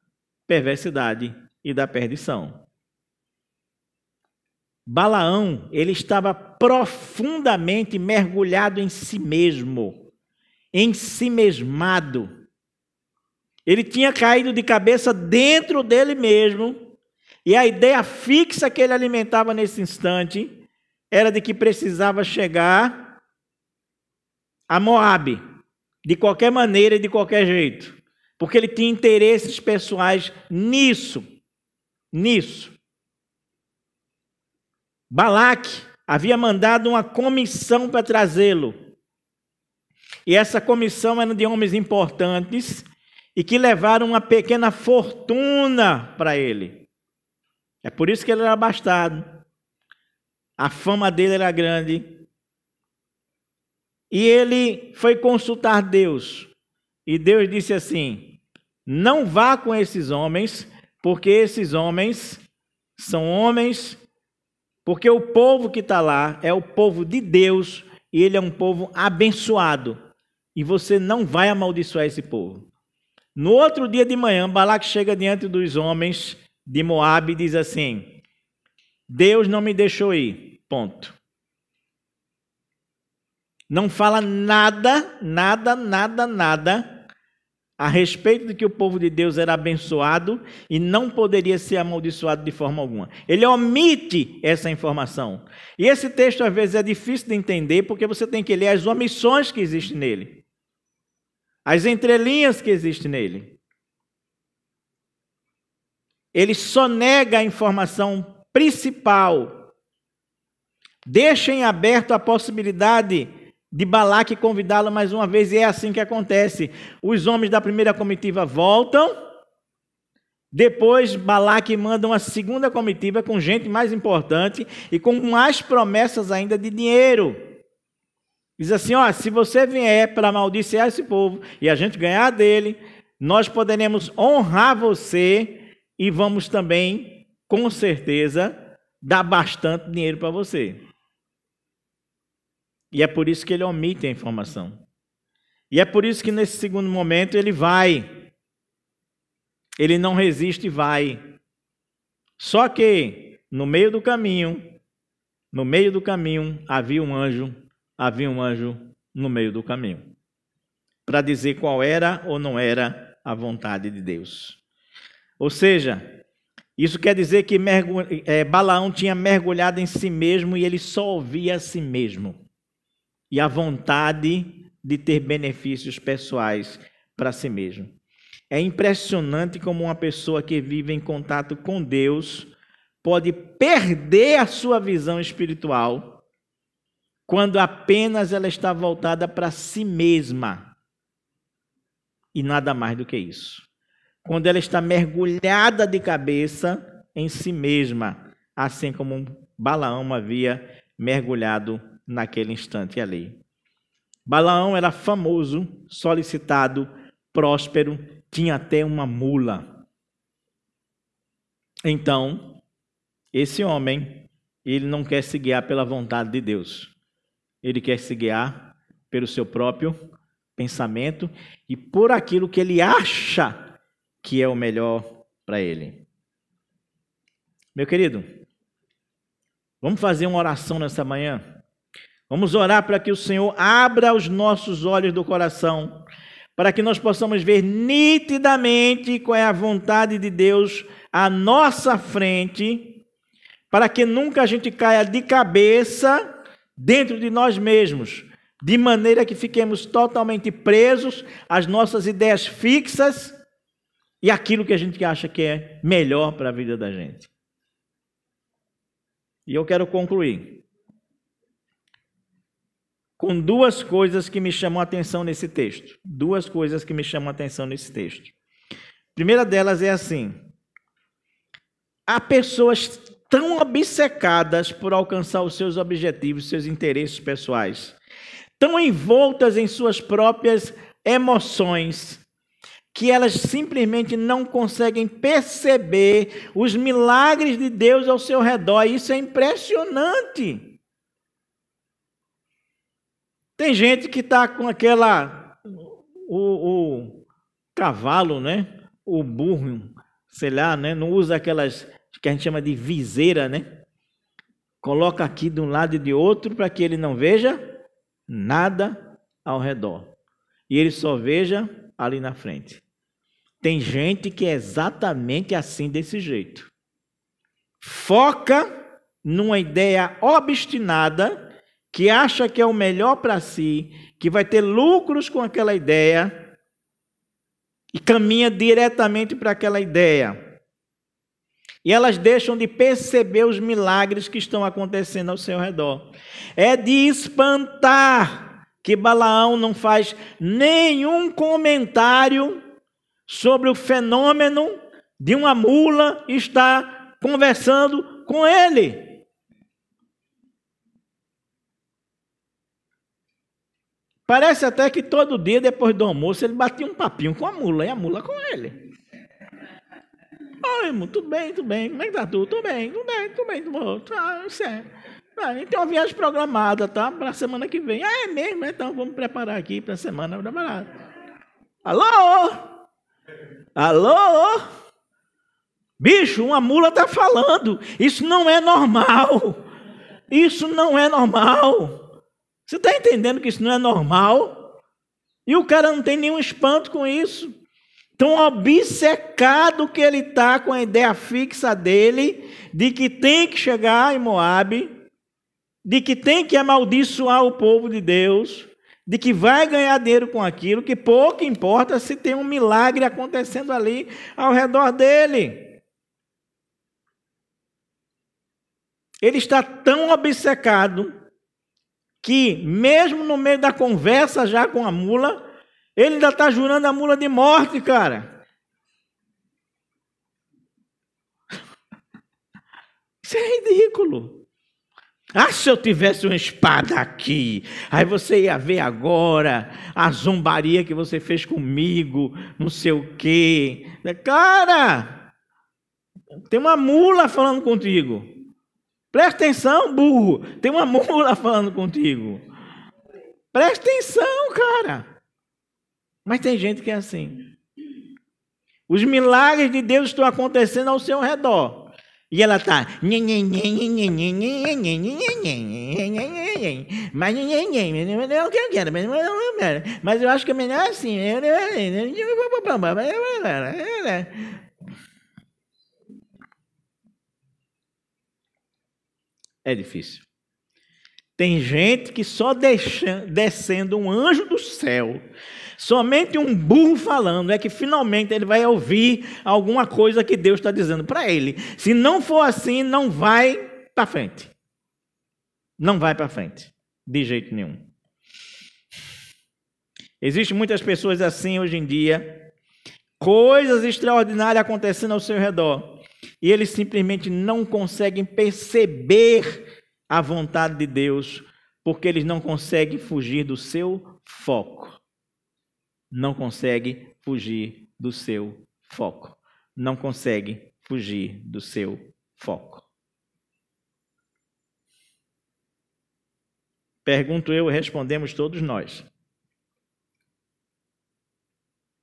perversidade e da perdição. Balaão, ele estava profundamente mergulhado em si mesmo, ensimesmado. Ele tinha caído de cabeça dentro dele mesmo, e a ideia fixa que ele alimentava nesse instante era de que precisava chegar a Moabe, de qualquer maneira e de qualquer jeito, porque ele tinha interesses pessoais nisso. Balaque havia mandado uma comissão para trazê-lo. E essa comissão era de homens importantes e que levaram uma pequena fortuna para ele. É por isso que ele era abastado. A fama dele era grande. E ele foi consultar Deus. E Deus disse assim: não vá com esses homens, porque esses homens são homens... Porque o povo que está lá é o povo de Deus e ele é um povo abençoado. E você não vai amaldiçoar esse povo. No outro dia de manhã, Balaque chega diante dos homens de Moabe e diz assim: Deus não me deixou ir, ponto. Não fala nada a respeito de que o povo de Deus era abençoado e não poderia ser amaldiçoado de forma alguma. Ele omite essa informação. E esse texto, às vezes, é difícil de entender, porque você tem que ler as omissões que existem nele, as entrelinhas que existem nele. Ele só nega a informação principal, deixa em aberto a possibilidade de Balaque convidá-lo mais uma vez, e é assim que acontece. Os homens da primeira comitiva voltam, depois Balaque manda uma segunda comitiva com gente mais importante e com mais promessas ainda de dinheiro. Diz assim: ó, se você vier para amaldiçoar esse povo e a gente ganhar dele, nós poderemos honrar você e vamos também, com certeza, dar bastante dinheiro para você. E é por isso que ele omite a informação. E é por isso que nesse segundo momento ele vai. Ele não resiste e vai. Só que no meio do caminho havia um anjo no meio do caminho, para dizer qual era ou não era a vontade de Deus. Ou seja, isso quer dizer que Balaão tinha mergulhado em si mesmo e ele só ouvia a si mesmo. E a vontade de ter benefícios pessoais para si mesmo. É impressionante como uma pessoa que vive em contato com Deus pode perder a sua visão espiritual quando apenas ela está voltada para si mesma. E nada mais do que isso. Quando ela está mergulhada de cabeça em si mesma, assim como Balaão havia mergulhado naquele instante ali. Balaão era famoso, solicitado, próspero, tinha até uma mula. Então, esse homem, ele não quer se guiar pela vontade de Deus. Ele quer se guiar pelo seu próprio pensamento e por aquilo que ele acha que é o melhor para ele. Meu querido, vamos fazer uma oração nessa manhã? Vamos orar para que o Senhor abra os nossos olhos do coração, para que nós possamos ver nitidamente qual é a vontade de Deus à nossa frente, para que nunca a gente caia de cabeça dentro de nós mesmos, de maneira que fiquemos totalmente presos às nossas ideias fixas e aquilo que a gente acha que é melhor para a vida da gente. E eu quero concluir com duas coisas que me chamam a atenção nesse texto. Duas coisas que me chamam a atenção nesse texto. A primeira delas é assim: há pessoas tão obcecadas por alcançar os seus objetivos, seus interesses pessoais, tão envoltas em suas próprias emoções, que elas simplesmente não conseguem perceber os milagres de Deus ao seu redor. E isso é impressionante. Tem gente que está com o cavalo, né? O burro, sei lá, né? Não usa aquelas que a gente chama de viseira, né? Coloca aqui de um lado e de outro para que ele não veja nada ao redor. E ele só veja ali na frente. Tem gente que é exatamente assim, desse jeito. Foca numa ideia obstinada, que acha que é o melhor para si, que vai ter lucros com aquela ideia, e caminha diretamente para aquela ideia. E elas deixam de perceber os milagres que estão acontecendo ao seu redor. É de espantar que Balaão não faz nenhum comentário sobre o fenômeno de uma mula estar conversando com ele. Parece até que todo dia, depois do almoço, ele batia um papinho com a mula, e a mula com ele. Oi, irmão, tudo bem? Como é que tá tudo? Tudo bem. Tá, certo. A gente tem uma viagem programada, tá? Para a semana que vem. Ah, é mesmo? Então vamos preparar aqui para a semana preparada. Alô? Alô? Bicho, uma mula está falando. Isso não é normal. Isso não é normal. Você está entendendo que isso não é normal? E o cara não tem nenhum espanto com isso. Tão obcecado que ele está com a ideia fixa dele de que tem que chegar em Moabe, de que tem que amaldiçoar o povo de Deus, de que vai ganhar dinheiro com aquilo, que pouco importa se tem um milagre acontecendo ali ao redor dele. Ele está tão obcecado que, mesmo no meio da conversa já com a mula, ele ainda está jurando a mula de morte, cara. Isso é ridículo. Ah, se eu tivesse uma espada aqui, aí você ia ver agora a zombaria que você fez comigo, não sei o quê. Cara, tem uma mula falando contigo. Presta atenção, burro. Tem uma mula falando contigo. Presta atenção, cara. Mas tem gente que é assim. Os milagres de Deus estão acontecendo ao seu redor. E ela está... Mas eu acho que é melhor assim. É difícil. Tem gente que só descendo um anjo do céu, somente um burro falando, é que finalmente ele vai ouvir alguma coisa que Deus está dizendo para ele. Se não for assim, não vai para frente. Não vai para frente, de jeito nenhum. Existem muitas pessoas assim hoje em dia, coisas extraordinárias acontecendo ao seu redor, e eles simplesmente não conseguem perceber a vontade de Deus, porque eles não conseguem fugir do seu foco. Não conseguem fugir do seu foco. Não conseguem fugir do seu foco. Pergunto eu e respondemos todos nós.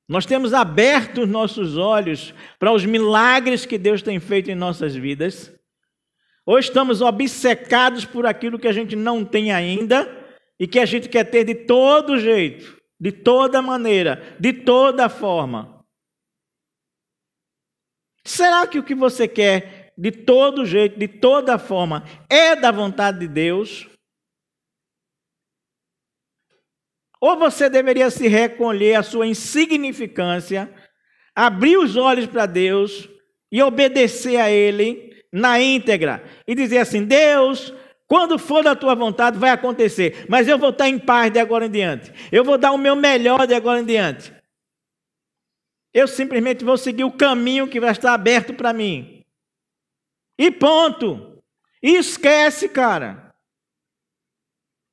Nós temos aberto os nossos olhos para os milagres que Deus tem feito em nossas vidas? Ou estamos obcecados por aquilo que a gente não tem ainda e que a gente quer ter de todo jeito, de toda maneira, de toda forma. Será que o que você quer, de todo jeito, de toda forma, é da vontade de Deus? Ou você deveria se recolher à sua insignificância, abrir os olhos para Deus e obedecer a Ele na íntegra e dizer assim: Deus, quando for da tua vontade vai acontecer, mas eu vou estar em paz de agora em diante, eu vou dar o meu melhor de agora em diante, eu simplesmente vou seguir o caminho que vai estar aberto para mim, e ponto, e esquece, cara,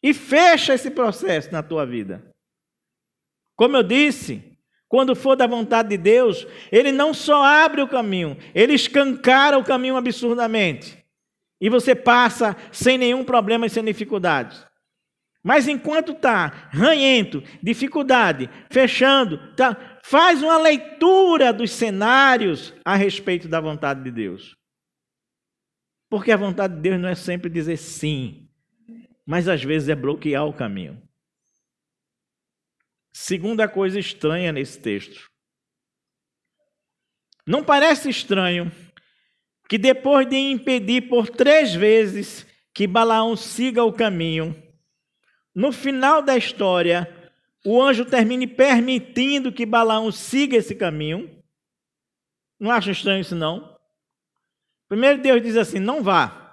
e fecha esse processo na tua vida. Como eu disse, quando for da vontade de Deus, Ele não só abre o caminho, Ele escancara o caminho absurdamente. E você passa sem nenhum problema e sem dificuldades. Mas enquanto está ranhento, dificuldade, fechando, faz uma leitura dos cenários a respeito da vontade de Deus. Porque a vontade de Deus não é sempre dizer sim, mas às vezes é bloquear o caminho. Segunda coisa estranha nesse texto. Não parece estranho que depois de impedir por 3 vezes que Balaão siga o caminho, no final da história, o anjo termine permitindo que Balaão siga esse caminho? Não acha estranho isso, não? Primeiro Deus diz assim: não vá.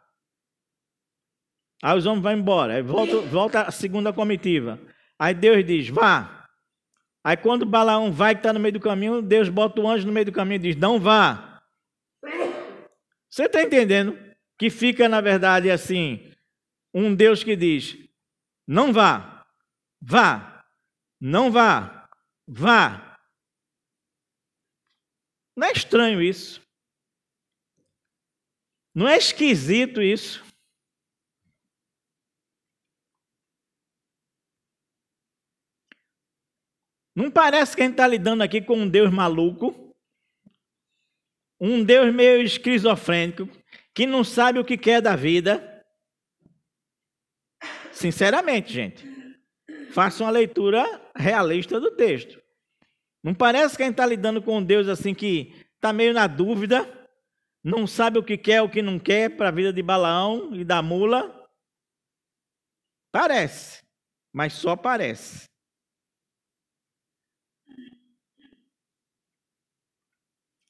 Aí os homens vão embora, aí volta a segunda comitiva. Aí Deus diz: vá. Aí quando Balaão vai, que está no meio do caminho, Deus bota o anjo no meio do caminho e diz: não vá. Você está entendendo? Que fica, na verdade, assim, um Deus que diz: não vá, vá, não vá, vá. Não é estranho isso? Não é esquisito isso? Não parece que a gente está lidando aqui com um Deus maluco, um Deus meio esquizofrênico, que não sabe o que quer da vida? Sinceramente, gente, faça uma leitura realista do texto. Não parece que a gente está lidando com um Deus assim que está meio na dúvida, não sabe o que quer, o que não quer para a vida de Balaão e da mula? Parece, mas só parece.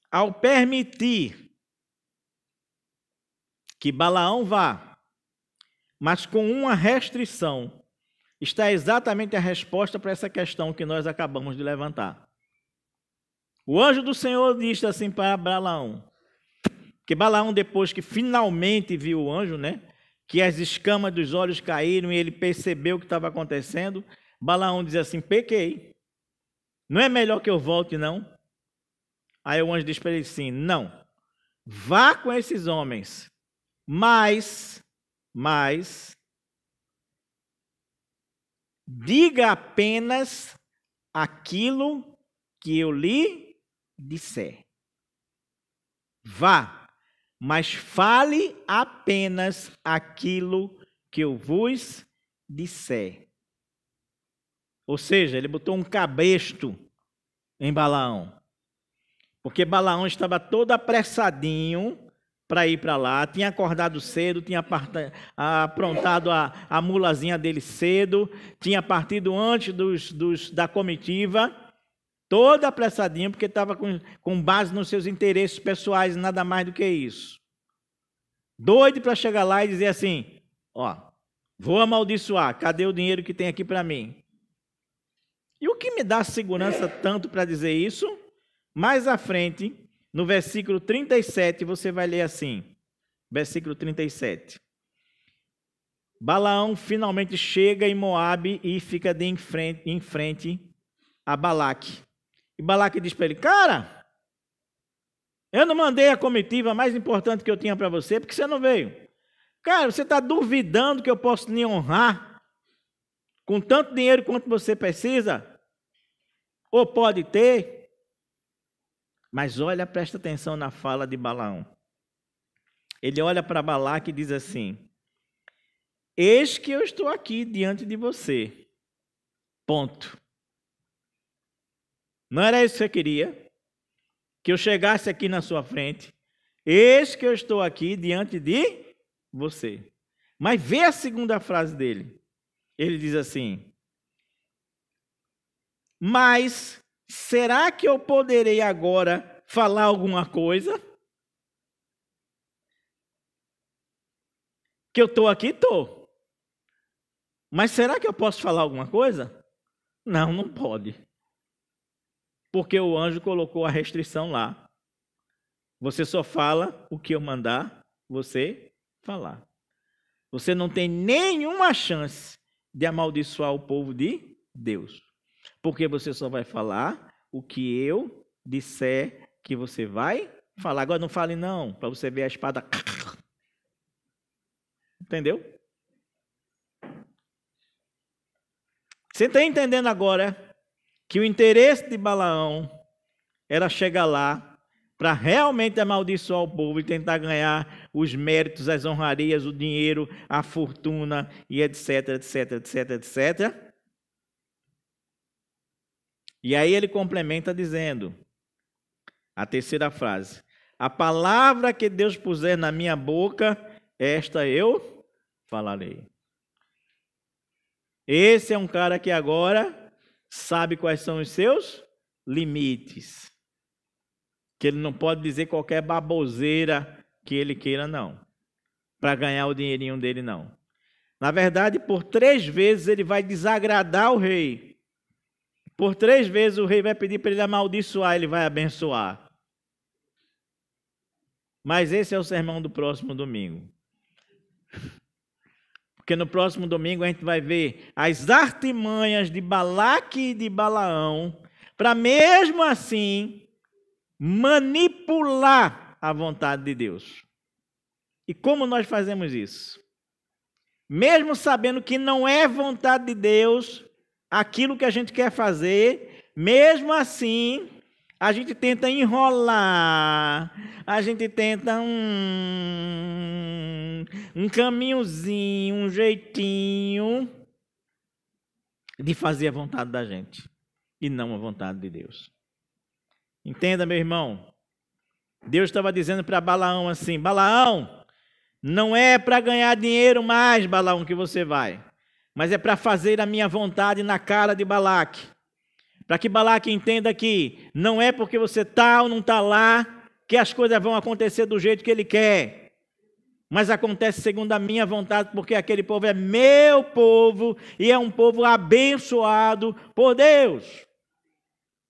Ao permitir que Balaão vá, mas com uma restrição, está exatamente a resposta para essa questão que nós acabamos de levantar. O anjo do Senhor disse assim para Balaão, que Balaão, depois que finalmente viu o anjo, que as escamas dos olhos caíram e ele percebeu o que estava acontecendo, Balaão diz assim: pequei, não é melhor que eu volte, não? Aí o anjo diz para ele assim: não, vá com esses homens, mas diga apenas aquilo que eu lhe disser. Vá, mas fale apenas aquilo que eu vos disser. Ou seja, ele botou um cabresto em Balaão. Porque Balaão estava todo apressadinho para ir para lá, tinha acordado cedo, tinha aprontado a mulazinha dele cedo, tinha partido antes da comitiva, todo apressadinho, porque estava com base nos seus interesses pessoais, nada mais do que isso. Doido para chegar lá e dizer assim: ó, vou amaldiçoar, cadê o dinheiro que tem aqui para mim? E o que me dá segurança tanto para dizer isso? Mais à frente, no versículo 37, você vai ler assim, versículo 37. Balaão finalmente chega em Moabe e fica em frente a Balaque. E Balaque diz para ele: cara, eu não mandei a comitiva mais importante que eu tinha para você, porque você não veio. Cara, você está duvidando que eu posso lhe honrar com tanto dinheiro quanto você precisa? Ou pode ter? Mas olha, presta atenção na fala de Balaão. Ele olha para Balaque e diz assim: eis que eu estou aqui diante de você. Ponto. Não era isso que você queria? Que eu chegasse aqui na sua frente. Eis que eu estou aqui diante de você. Mas vê a segunda frase dele. Ele diz assim: mas será que eu poderei agora falar alguma coisa? Que eu estou aqui, estou. Mas será que eu posso falar alguma coisa? Não, não pode. Porque o anjo colocou a restrição lá. Você só fala o que eu mandar você falar. Você não tem nenhuma chance de amaldiçoar o povo de Deus. Porque você só vai falar o que eu disser que você vai falar. Agora não fale não, para você ver a espada. Entendeu? Você está entendendo agora que o interesse de Balaão era chegar lá para realmente amaldiçoar o povo e tentar ganhar os méritos, as honrarias, o dinheiro, a fortuna e etc, etc, etc, etc. E aí ele complementa dizendo, a terceira frase: a palavra que Deus puser na minha boca, esta eu falarei. Esse é um cara que agora sabe quais são os seus limites. Que ele não pode dizer qualquer baboseira que ele queira, não. Para ganhar o dinheirinho dele, não. Na verdade, por 3 vezes ele vai desagradar o rei. Por 3 vezes o rei vai pedir para ele amaldiçoar, ele vai abençoar. Mas esse é o sermão do próximo domingo. Porque no próximo domingo a gente vai ver as artimanhas de Balaque e de Balaão, para mesmo assim manipular a vontade de Deus. E como nós fazemos isso? Mesmo sabendo que não é vontade de Deus aquilo que a gente quer fazer, mesmo assim, a gente tenta enrolar, a gente tenta um caminhozinho, um jeitinho de fazer a vontade da gente e não a vontade de Deus. Entenda, meu irmão. Deus estava dizendo para Balaão assim: Balaão, não é para ganhar dinheiro mais, Balaão, que você vai, mas é para fazer a minha vontade na cara de Balaque. Para que Balaque entenda que não é porque você está ou não está lá que as coisas vão acontecer do jeito que ele quer. Mas acontece segundo a minha vontade, porque aquele povo é meu povo e é um povo abençoado por Deus.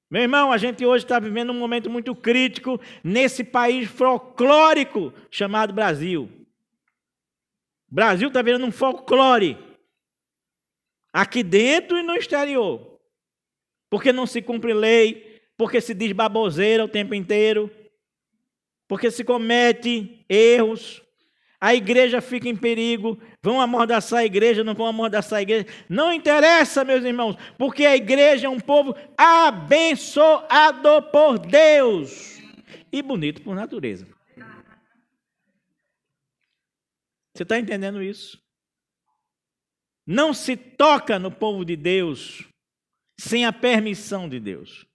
Meu irmão, a gente hoje está vivendo um momento muito crítico nesse país folclórico chamado Brasil. O Brasil está virando um folclore, aqui dentro e no exterior. Porque não se cumpre lei, porque se diz baboseira o tempo inteiro, porque se comete erros. A igreja fica em perigo, vão amordaçar a igreja, não vão amordaçar a igreja. Não interessa, meus irmãos, porque a igreja é um povo abençoado por Deus e bonito por natureza. Você está entendendo isso? Não se toca no povo de Deus sem a permissão de Deus.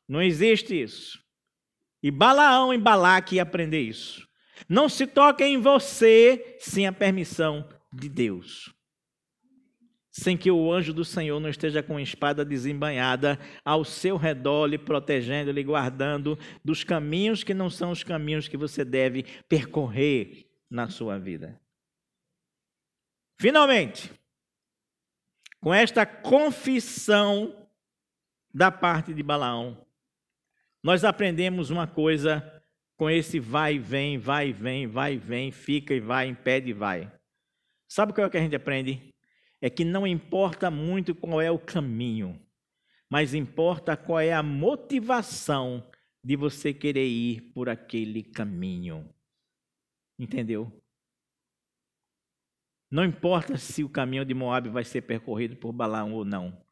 Não existe isso. E Balaão e Balaque iam aprender isso. Não se toca em você sem a permissão de Deus. Sem que o anjo do Senhor não esteja com a espada desembainhada ao seu redor, lhe protegendo, lhe guardando dos caminhos que não são os caminhos que você deve percorrer na sua vida. Finalmente, com esta confissão da parte de Balaão, nós aprendemos uma coisa com esse vai e vem, vai e vem, vai e vem, fica e vai, impede e vai. Sabe qual é o que a gente aprende? É que não importa muito qual é o caminho, mas importa qual é a motivação de você querer ir por aquele caminho. Entendeu? Não importa se o caminho de Moabe vai ser percorrido por Balaão ou não.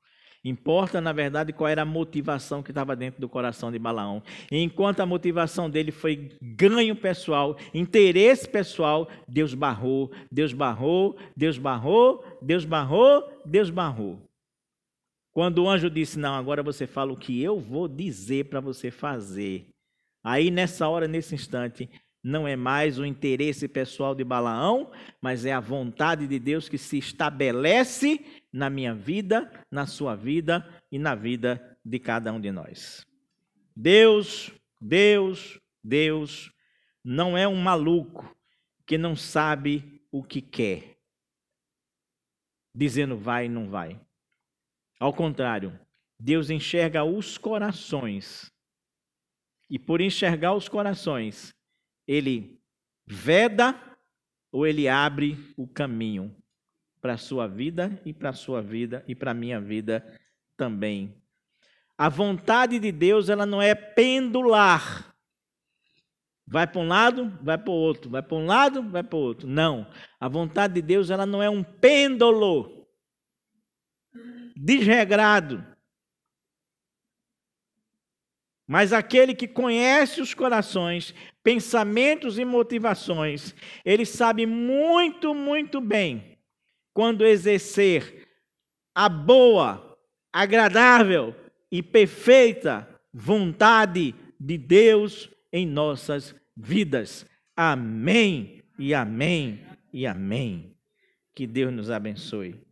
Importa, na verdade, qual era a motivação que estava dentro do coração de Balaão. E enquanto a motivação dele foi ganho pessoal, interesse pessoal, Deus barrou, Deus barrou, Deus barrou, Deus barrou, Deus barrou. Quando o anjo disse, não, agora você fala o que eu vou dizer para você fazer. Aí, nessa hora, nesse instante, não é mais o interesse pessoal de Balaão, mas é a vontade de Deus que se estabelece na minha vida, na sua vida e na vida de cada um de nós. Deus não é um maluco que não sabe o que quer, dizendo vai e não vai. Ao contrário, Deus enxerga os corações. E por enxergar os corações, Ele veda ou Ele abre o caminho para a sua vida e para a sua vida e para a minha vida também. A vontade de Deus, ela não é pendular. Vai para um lado, vai para o outro. Vai para um lado, vai para o outro. Não. A vontade de Deus, ela não é um pêndulo desregrado. Mas aquele que conhece os corações, pensamentos e motivações, ele sabe muito bem quando exercer a boa, agradável e perfeita vontade de Deus em nossas vidas. Amém e amém e amém. Que Deus nos abençoe.